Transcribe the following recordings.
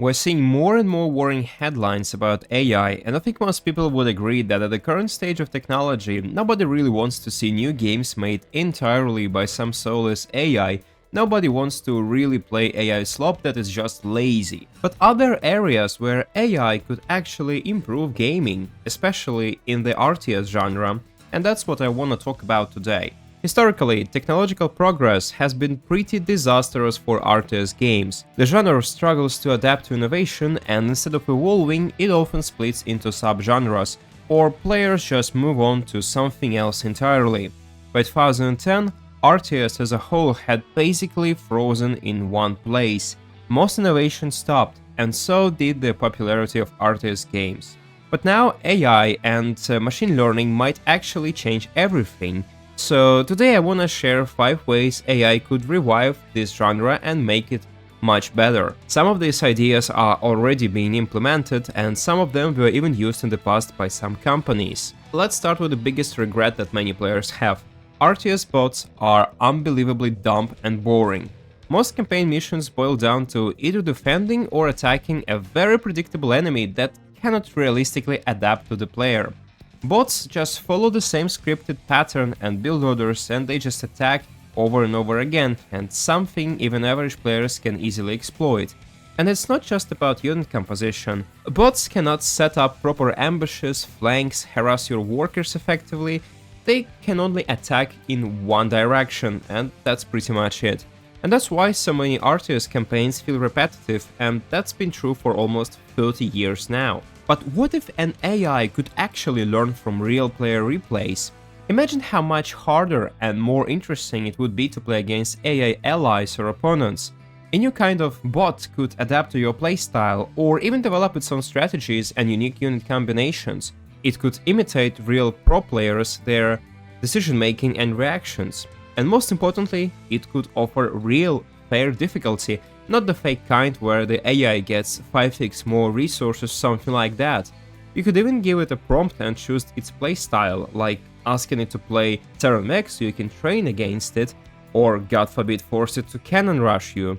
We're seeing more and more worrying headlines about AI, and I think most people would agree that at the current stage of technology, nobody really wants to see new games made entirely by some soulless AI. Nobody wants to really play AI slop that is just lazy. But are there areas where AI could actually improve gaming, especially in the RTS genre? And that's what I want to talk about today. Historically, technological progress has been pretty disastrous for RTS games. The genre struggles to adapt to innovation, and instead of evolving, it often splits into subgenres, or players just move on to something else entirely. By 2010, RTS as a whole had basically frozen in one place. Most innovation stopped, and so did the popularity of RTS games. But now AI and machine learning might actually change everything. So today I wanna share 5 ways AI could revive this genre and make it much better. Some of these ideas are already being implemented, and some of them were even used in the past by some companies. Let's start with the biggest regret that many players have. RTS bots are unbelievably dumb and boring. Most campaign missions boil down to either defending or attacking a very predictable enemy that cannot realistically adapt to the player. Bots just follow the same scripted pattern and build orders, and they just attack over and over again, and something even average players can easily exploit. And it's not just about unit composition. Bots cannot set up proper ambushes, flanks, harass your workers effectively. They can only attack in one direction, and that's pretty much it. And that's why so many RTS campaigns feel repetitive, and that's been true for almost 30 years now. But what if an AI could actually learn from real player replays? Imagine how much harder and more interesting it would be to play against AI allies or opponents. A new kind of bot could adapt to your playstyle, or even develop its own strategies and unique unit combinations. It could imitate real pro players, their decision-making and reactions. And most importantly, it could offer real, fair difficulty, not the fake kind where the AI gets 5x more resources, something like that. You could even give it a prompt and choose its playstyle, like asking it to play Terran Mech so you can train against it, or god forbid force it to cannon rush you.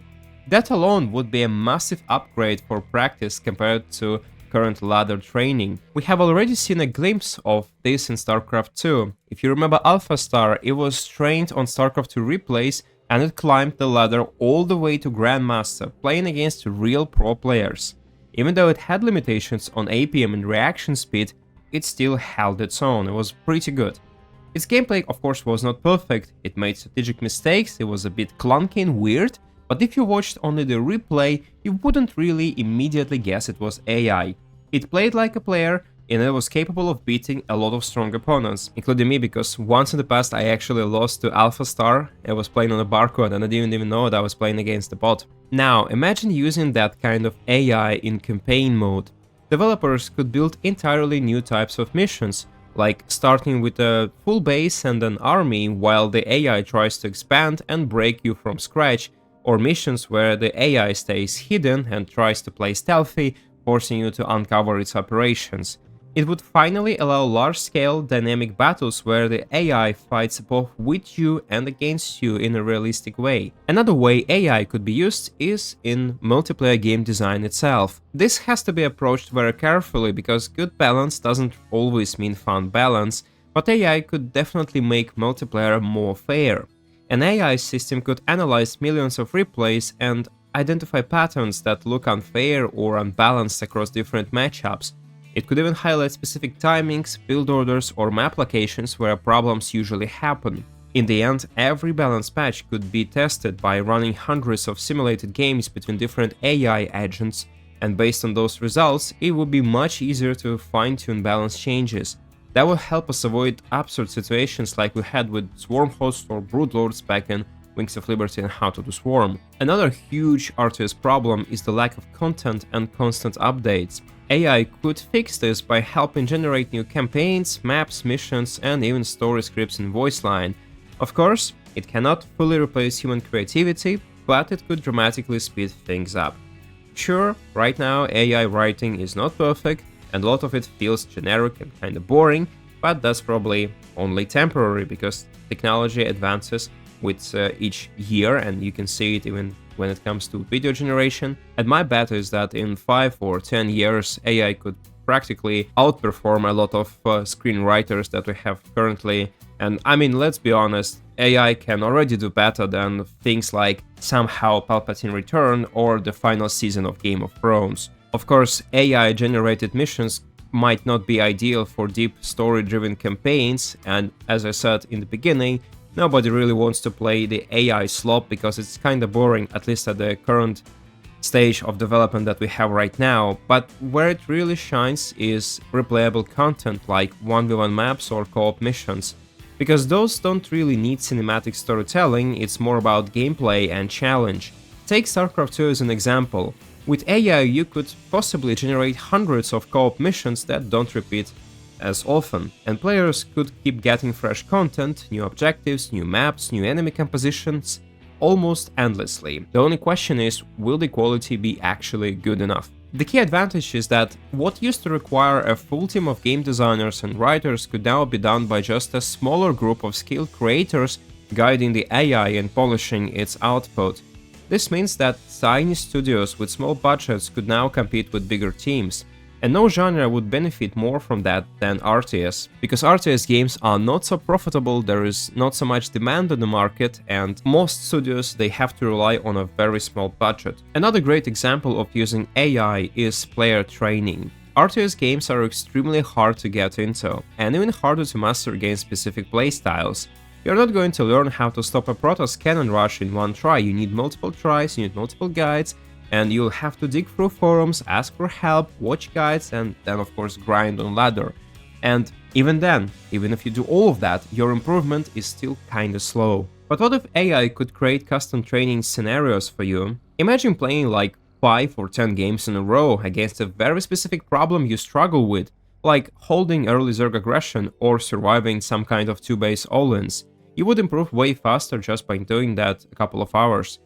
That alone would be a massive upgrade for practice compared to current ladder training. We have already seen a glimpse of this in StarCraft 2. If you remember Alpha Star, it was trained on StarCraft 2 replays, and it climbed the ladder all the way to Grandmaster, playing against real pro players. Even though it had limitations on APM and reaction speed, it still held its own. It was pretty good. Its gameplay, of course, was not perfect. It made strategic mistakes, it was a bit clunky and weird, but if you watched only the replay, you wouldn't really immediately guess it was AI. It played like a player, and it was capable of beating a lot of strong opponents, including me, because once in the past I actually lost to Alpha Star. I was playing on a barcode and I didn't even know that I was playing against the bot. Now, imagine using that kind of AI in campaign mode. Developers could build entirely new types of missions, like starting with a full base and an army while the AI tries to expand and break you from scratch, or missions where the AI stays hidden and tries to play stealthy, forcing you to uncover its operations. It would finally allow large-scale dynamic battles where the AI fights both with you and against you in a realistic way. Another way AI could be used is in multiplayer game design itself. This has to be approached very carefully because good balance doesn't always mean fun balance, but AI could definitely make multiplayer more fair. An AI system could analyze millions of replays and identify patterns that look unfair or unbalanced across different matchups. It could even highlight specific timings, build orders, or map locations where problems usually happen. In the end, every balance patch could be tested by running hundreds of simulated games between different AI agents, and based on those results, it would be much easier to fine-tune balance changes. That will help us avoid absurd situations like we had with Swarm Hosts or Broodlords back in Wings of Liberty and How to Do Swarm. Another huge RTS problem is the lack of content and constant updates. AI could fix this by helping generate new campaigns, maps, missions, and even story scripts in voice line. Of course, it cannot fully replace human creativity, but it could dramatically speed things up. Sure, right now AI writing is not perfect, and a lot of it feels generic and kinda boring, but that's probably only temporary because technology advances with each year, and you can see it even when it comes to video generation. And my bet is that in 5 or 10 years, AI could practically outperform a lot of screenwriters that we have currently. And I mean, let's be honest, AI can already do better than things like Somehow Palpatine Return or the final season of Game of Thrones. Of course, AI-generated missions might not be ideal for deep story-driven campaigns, and as I said in the beginning, nobody really wants to play the AI slop because it's kinda boring, at least at the current stage of development that we have right now. But where it really shines is replayable content like 1v1 maps or co-op missions, because those don't really need cinematic storytelling, it's more about gameplay and challenge. Take StarCraft 2 as an example. With AI, you could possibly generate hundreds of co-op missions that don't repeat as often, and players could keep getting fresh content, new objectives, new maps, new enemy compositions, almost endlessly. The only question is, will the quality be actually good enough? The key advantage is that what used to require a full team of game designers and writers could now be done by just a smaller group of skilled creators guiding the AI and polishing its output. This means that tiny studios with small budgets could now compete with bigger teams, and no genre would benefit more from that than RTS, because RTS games are not so profitable, there is not so much demand on the market, and most studios they have to rely on a very small budget. Another great example of using AI is player training. RTS games are extremely hard to get into, and even harder to master against specific playstyles. You're not going to learn how to stop a Protoss cannon rush in one try, you need multiple tries, you need multiple guides, and you'll have to dig through forums, ask for help, watch guides, and then of course grind on ladder. And even then, even if you do all of that, your improvement is still kinda slow. But what if AI could create custom training scenarios for you? Imagine playing like 5 or 10 games in a row against a very specific problem you struggle with, like holding early Zerg aggression or surviving some kind of 2-base all-ins. You would improve way faster just by doing that a couple of hours.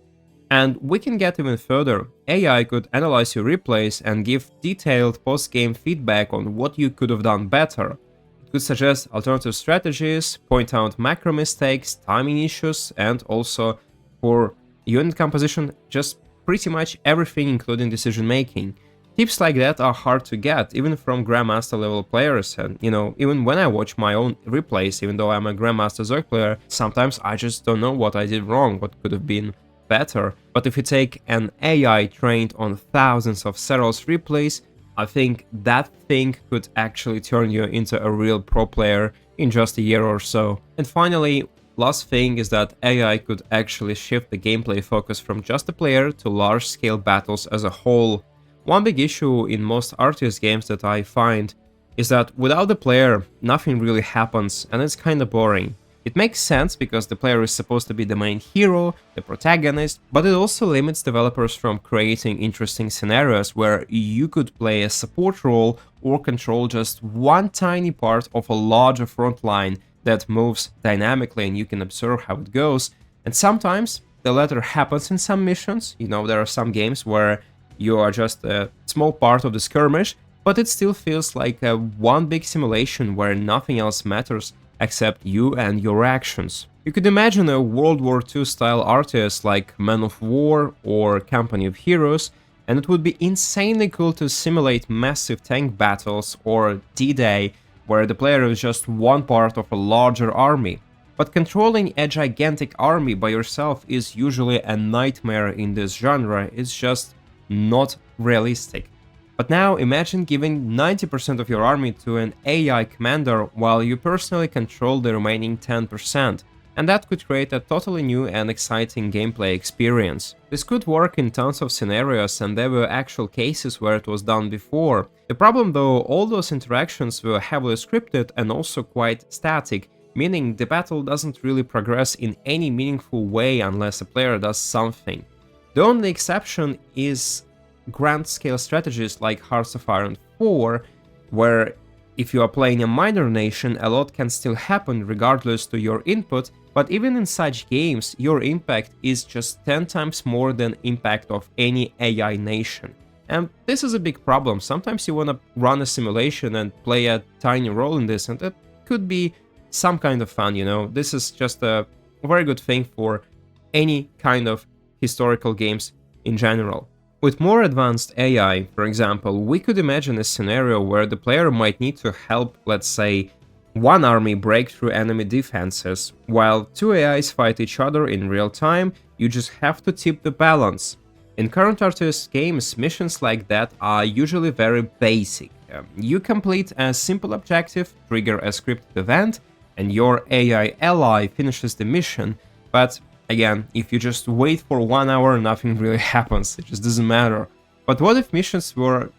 And we can get even further. AI could analyze your replays and give detailed post-game feedback on what you could have done better. It could suggest alternative strategies, point out macro mistakes, timing issues, and also for unit composition, just pretty much everything including decision making. Tips like that are hard to get, even from Grandmaster level players, and even when I watch my own replays, even though I'm a Grandmaster Zerg player, sometimes I just don't know what I did wrong, what could have been better. But if you take an AI trained on thousands of Serals replays, I think that thing could actually turn you into a real pro player in just a year or so. And finally, last thing is that AI could actually shift the gameplay focus from just the player to large-scale battles as a whole. One big issue in most RTS games that I find is that without the player, nothing really happens, and it's kinda boring. It makes sense because the player is supposed to be the main hero, the protagonist, but it also limits developers from creating interesting scenarios where you could play a support role or control just one tiny part of a larger front line that moves dynamically and you can observe how it goes. And sometimes the latter happens in some missions. There are some games where you are just a small part of the skirmish, but it still feels like a one big simulation where nothing else matters except you and your actions. You could imagine a World War II style RTS like Man of War or Company of Heroes, and it would be insanely cool to simulate massive tank battles or D-Day, where the player is just one part of a larger army. But controlling a gigantic army by yourself is usually a nightmare in this genre, it's just not realistic. But now imagine giving 90% of your army to an AI commander while you personally control the remaining 10%, and that could create a totally new and exciting gameplay experience. This could work in tons of scenarios, and there were actual cases where it was done before. The problem though, all those interactions were heavily scripted and also quite static, meaning the battle doesn't really progress in any meaningful way unless a player does something. The only exception is grand scale strategies like Hearts of Iron 4, where if you are playing a minor nation, a lot can still happen regardless to your input, but even in such games, your impact is just 10 times more than impact of any AI nation. And this is a big problem. Sometimes you want to run a simulation and play a tiny role in this, and that could be some kind of fun, This is just a a very good thing for any kind of historical games in general. With more advanced AI, for example, we could imagine a scenario where the player might need to help, let's say, one army break through enemy defenses, while two AIs fight each other in real time. You just have to tip the balance. In current RTS games, missions like that are usually very basic. You complete a simple objective, trigger a scripted event, and your AI ally finishes the mission, but again, if you just wait for 1 hour, nothing really happens, it just doesn't matter. But what if missions were,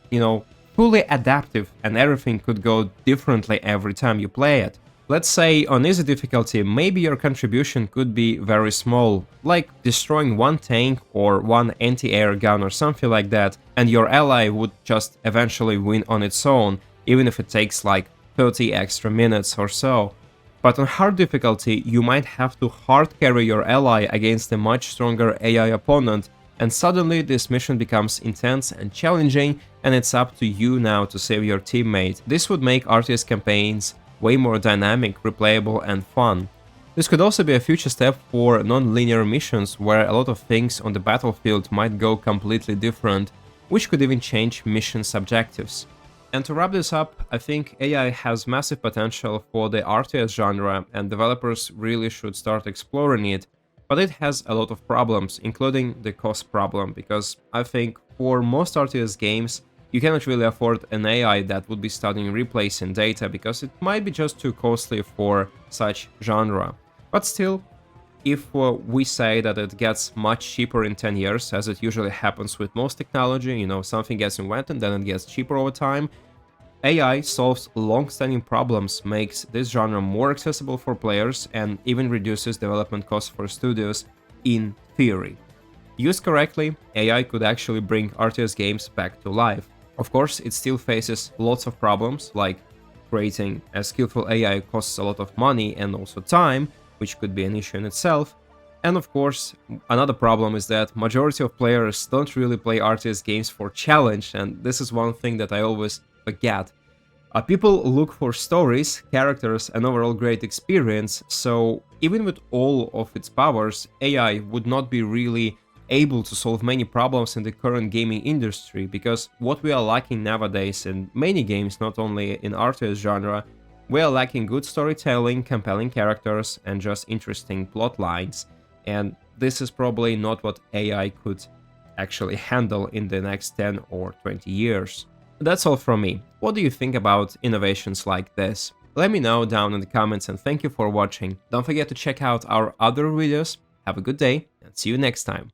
fully adaptive and everything could go differently every time you play it? Let's say on easy difficulty, maybe your contribution could be very small, like destroying one tank or one anti-air gun or something like that, and your ally would just eventually win on its own, even if it takes like 30 extra minutes or so. But on hard difficulty, you might have to hard carry your ally against a much stronger AI opponent, and suddenly this mission becomes intense and challenging, and it's up to you now to save your teammate. This would make RTS campaigns way more dynamic, replayable, and fun. This could also be a future step for non-linear missions, where a lot of things on the battlefield might go completely different, which could even change mission objectives. And to wrap this up, I think AI has massive potential for the RTS genre, and developers really should start exploring it, but it has a lot of problems, including the cost problem, because I think for most RTS games, you cannot really afford an AI that would be studying replays and data, because it might be just too costly for such genre. But still, if we say that it gets much cheaper in 10 years, as it usually happens with most technology, something gets invented, then it gets cheaper over time, AI solves long-standing problems, makes this genre more accessible for players, and even reduces development costs for studios, in theory. Used correctly, AI could actually bring RTS games back to life. Of course, it still faces lots of problems, like creating a skillful AI costs a lot of money and also time, which could be an issue in itself. And of course, another problem is that majority of players don't really play RTS games for challenge, and this is one thing that I always forget. People look for stories, characters, and overall great experience, so even with all of its powers, AI would not be really able to solve many problems in the current gaming industry, because what we are lacking nowadays in many games, not only in RTS genre, we are lacking good storytelling, compelling characters, and just interesting plot lines, and this is probably not what AI could actually handle in the next 10 or 20 years. That's all from me. What do you think about innovations like this? Let me know down in the comments, and thank you for watching. Don't forget to check out our other videos. Have a good day and see you next time.